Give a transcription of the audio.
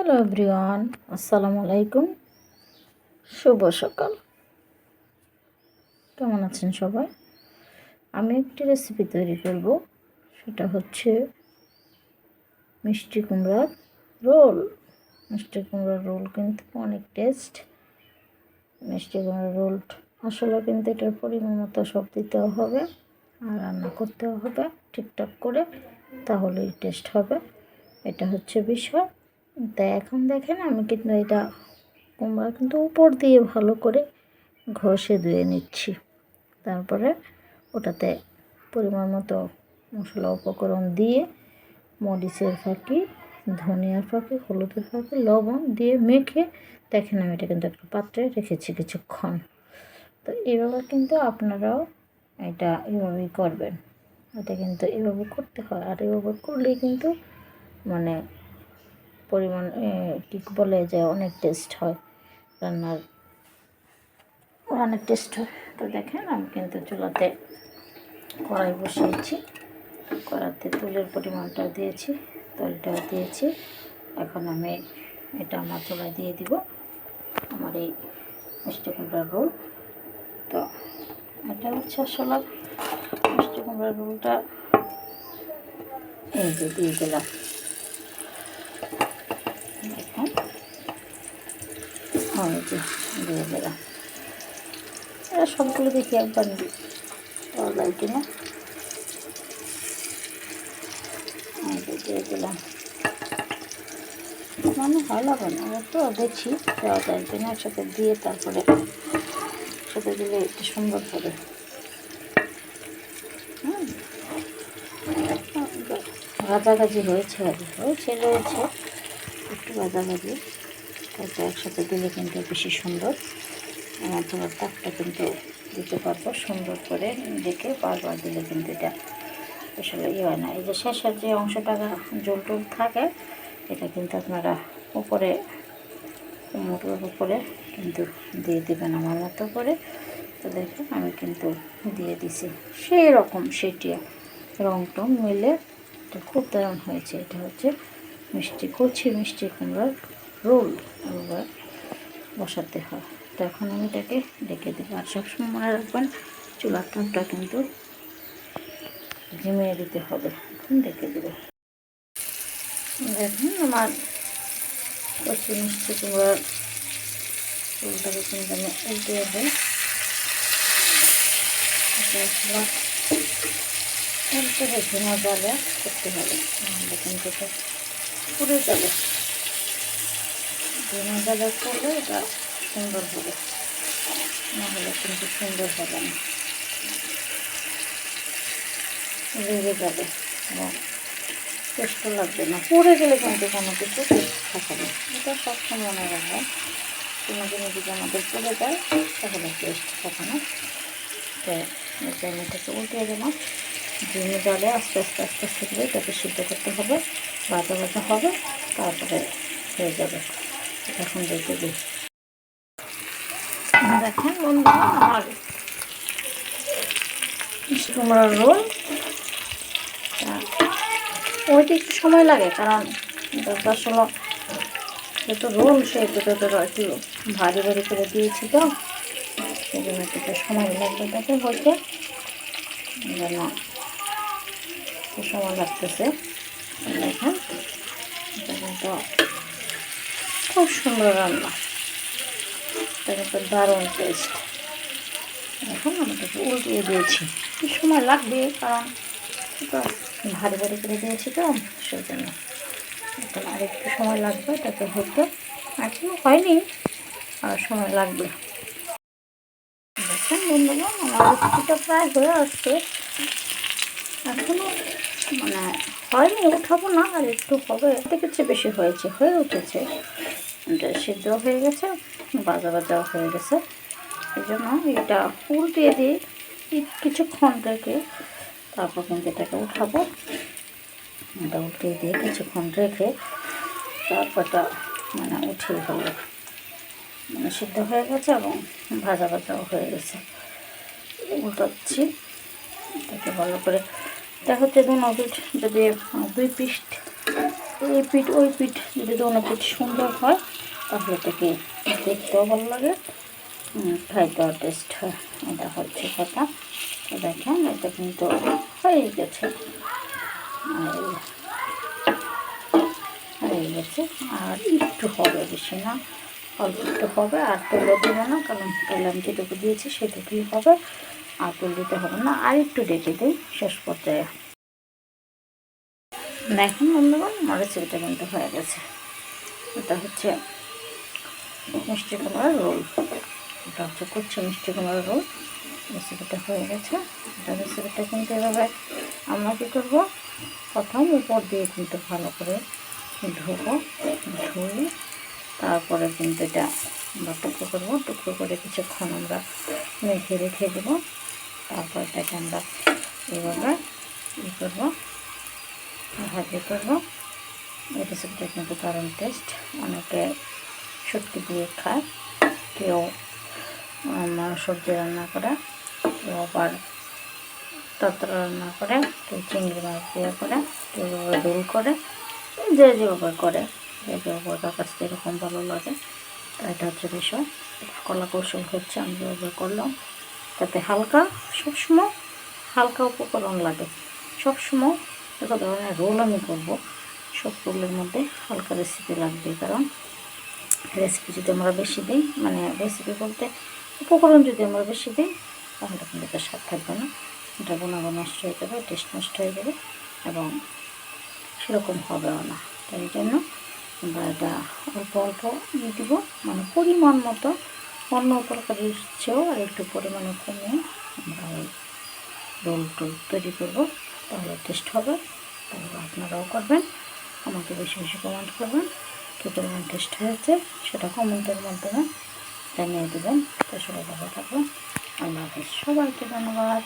Hello everyone, আসসালামু আলাইকুম। শুভ সকাল। কেমন আছেন সবাই? আমি একটি রেসিপি তৈরি করব, সেটা হচ্ছে মিষ্টি কুমড়ার রোল। মিষ্টি কুমড়ার রোল কিন্তু অনেক টেস্ট। মিষ্টি কুমড়ার রোল আসলে কিন্তু এটার পরিমাণ মতো সব দিতেও হবে আর রান্না করতেও হবে ঠিকঠাক করে, তাহলেই টেস্ট হবে। এটা হচ্ছে বিষয়। তাই এখন দেখেন আমি কিন্তু এটা কুমড়া কিন্তু উপর দিয়ে ভালো করে ঘষে ধুয়ে নিচ্ছি। তারপরে ওটাতে পরিমাণ মতো মশলা উপকরণ দিয়ে মরিচের ফাঁকি, ধনিয়ার ফাঁকি, হলুদের ফাঁকি, লবণ দিয়ে মেখে দেখেন আমি এটা কিন্তু একটা পাত্রে রেখেছি কিছুক্ষণ। তো এইভাবে কিন্তু আপনারাও এটা এভাবেই করবেন। এটা কিন্তু এভাবে করতে হয়, আর এভাবে করলেই কিন্তু মানে পরিমাণ কী বলে যে অনেক টেস্ট হয়, রান্নার অনেক টেস্ট হয়। তো দেখেন আমি কিন্তু চুলাতে কড়াই বসিয়েছি, কড়াতে তেলের পরিমাণটাও দিয়েছি, তেলটাও দিয়েছি। এখন আমি এটা আমার চুলায় দিয়ে দিব আমার এই মিষ্টি কুমড়ার রোল। তো এটা হচ্ছে আসলে মিষ্টি কুমড়ার রোলটা এই যে দিয়ে দিলাম। এখন এই যে দিয়ে দিলাম। এরা সবগুলো দেখি একবার পাওয়া যায় কিনা। দিয়ে দিলাম, মানে ভালো হবে না তো দেখছি দেওয়া যায় কিনা। একসাথে দিয়ে তারপরে একসাথে দিলে একটু সুন্দর হবে। ভাজাভাজি হয়েছে, রয়েছে একটু ভাজাভাজি, তারপরে একসাথে দিলে কিন্তু বেশি সুন্দর। আমার তোমার তাকটা কিন্তু দিতে পারবো সুন্দর করে দেখে, বারবার দিলে কিন্তু এটা আসলে হয় না। এই যে শেষের যে অংশটা জল টল থাকে, এটা কিন্তু আপনারা উপরে কুমড়োর উপরে কিন্তু দিয়ে দেবেন আমার মতো করে। তো দেখুন আমি কিন্তু দিয়ে দিছি সেই রকম, সেটিয়া রং টং মিলে এটা খুব দারুণ হয়েছে। এটা হচ্ছে কচি মিষ্টি কুমড়ার রোল এবার বসাতে হয়। তো এখন আমি এটাকে ডেকে দেবো। আর সবসময় মনে রাখবেন চুলার তাপটা কিন্তু ঝিমিয়ে দিতে হবে। এখন ডেকে দেবো। দেখুন আমার কচি মিষ্টি কুমড়ার রোলটাকে কিন্তু আমি উল্টে দেবো। উল্টে ঝিমা জালে করতে হবে, নাহলে কিন্তু এটা পুড়ে যাবে। ঝিমা জালে করলে এটা সুন্দর হবে, নাহলে কিন্তু সুন্দর হবে না, লেগে যাবে এবং টেস্টও লাগবে না। পুড়ে গেলে কিন্তু কোনো কিছু টেস্ট থাকে না। এটা সবসময় মনে রাখবেন, কোনো জিনিস যদি আমাদের পুড়ে যায় তাহলে টেস্ট থাকে না। তো আমি এটাকে উল্টিয়ে দিলাম। ঝিমে জালে আস্তে আস্তে আস্তে আস্তে করে এটাকে সিদ্ধ করতে হবে, ভাজা ভাজা হবে, তারপরে হয়ে যাবে। এখন দেখে দিই। দেখেন বন্ধুরা আমার মিষ্টি কুমড়ার রোল ওইটা একটু সময় লাগে, কারণ আসলে যেহেতু রোল সেহেতু একটু ভারী ভারী করে দিয়েছি, তো সেই জন্য একটু সময় লাগবে তাকে হইতে, যেন একটু সময় লাগতেছে। দেখেন এটা কিন্তু খুব সুন্দর রান্না, এটা কিন্তু দারুণ টেস্ট। এখন আমি এটাকে উল্টিয়ে দিয়েছি, একটু সময় লাগবে কারণ এটা ভারী ভারী করে দিয়েছি, তো সেই জন্য এখন আর একটু সময় লাগবে এটাকে হতে। এখনও হয়নি, আর সময় লাগবে। দেখেন বন্ধুরা আমার রেসিপিটা প্রায় হয়ে আসছে, এখনও মানে হয়নি, উঠাবো না, আর একটু হবে। দেখেছি বেশি হয়েছে, হয়ে উঠেছে, এটা সিদ্ধ হয়ে গেছে, ভাজা ভাজাও হয়ে গেছে। এই জন্য এটা উল্টিয়ে দিই কিছুক্ষণ রেখে, তারপর কিন্তু এটাকে উঠাবো। এটা উল্টিয়ে দিয়ে কিছুক্ষণ রেখে তারপরটা মানে উঠিয়ে ফেলবো। মানে সিদ্ধ হয়ে গেছে এবং ভাজা ভাজাও হয়ে গেছে। উল্টাচ্ছি এটাকে ভালো করে। এটা হচ্ছে যদি 2 পিস এই পিঠ ওই পিঠ যদি দোনো পিঠ সুন্দর হয় তাহলে এটাকে দেখতেও ভালো লাগে, খাইতেও টেস্ট হয়। এটা হচ্ছে কথা। তো দেখেন এটা কিন্তু হয়ে গেছে, হয়ে গেছে। আর একটু হবে, বেশি না, অল্প একটু হবে। আর তেলও দেবো না, কারণ তেল আমি যেটুকু দিয়েছি সেটুকুই হবে, আর তেল দিতে হবে না। আর একটু ডেকে দিই শেষ পর্যায়ে। দেখুন বন্ধুগণ, আমার রেসিপিটা কিন্তু হয়ে গেছে। এটা হচ্ছে মিষ্টি কুমড়ার রোল, এটা হচ্ছে কুচ্ছি মিষ্টি কুমড়ার রোল। রেসিপিটা হয়ে গেছে। এটা রেসিপিটা কিন্তু এভাবে আমরা কী করবো, প্রথম উপর দিয়ে কিন্তু ভালো করে ধুবো, ধুয়ে তারপরে কিন্তু এটা আমরা টুকরো করবো, টুকরো করে কিছুক্ষণ আমরা মেখে রেখে দেবো। তারপর এটাকে আমরা এভাবে করবো, ভাজি করবো। এই রেসিপিটা কিন্তু দারুণ টেস্ট। অনেকে শুটকি দিয়ে খায়, কেউ সবজি রান্না করে, কেউ আবার তরকারি রান্না করে, কেউ চিংড়ি মাছ দিয়ে করে, কেউ রোল করে, যে যেভাবে করে, যে যেভাবে তার কাছে যেরকম ভালো লাগে। তো এটা হচ্ছে বিষয়, কলা কৌশল হচ্ছে আমি যেভাবে করলাম। তাতে হালকা, সবসময় হালকা উপকরণ লাগে। সবসময় যত ধরনের রোল আমি করবো, সব রোলের মধ্যে হালকা রেসিপি লাগবে। কারণ রেসিপি যদি আমরা বেশি দিই, মানে রেসিপি বলতে উপকরণ যদি আমরা বেশি দিই, তাহলে কিন্তু এটা স্বাদ থাকবে না, এটা গুণাগুণ নষ্ট হয়ে যাবে, টেস্ট নষ্ট হয়ে যাবে এবং সেরকম হবেও না। তাই জন্য আমরা এটা অল্প অল্প দিয়ে দিব, মানে পরিমাণ মতো। অন্য তরকারির চেয়েও আর একটু পরিমাণে কমিয়ে আমরা ওই রোল টোল তৈরি করবো, তাহলে টেস্ট হবে। তাহলে আপনারাও করবেন, আমাকে বেশি বেশি কমেন্ট করবেন কী পরিমাণ টেস্ট হয়েছে, সেটা কমেন্টের মাধ্যমে জানিয়ে দেবেন। তো সবাই ভালো থাকবেন, আল্লাহ হাফিজ, সবাইকে ধন্যবাদ।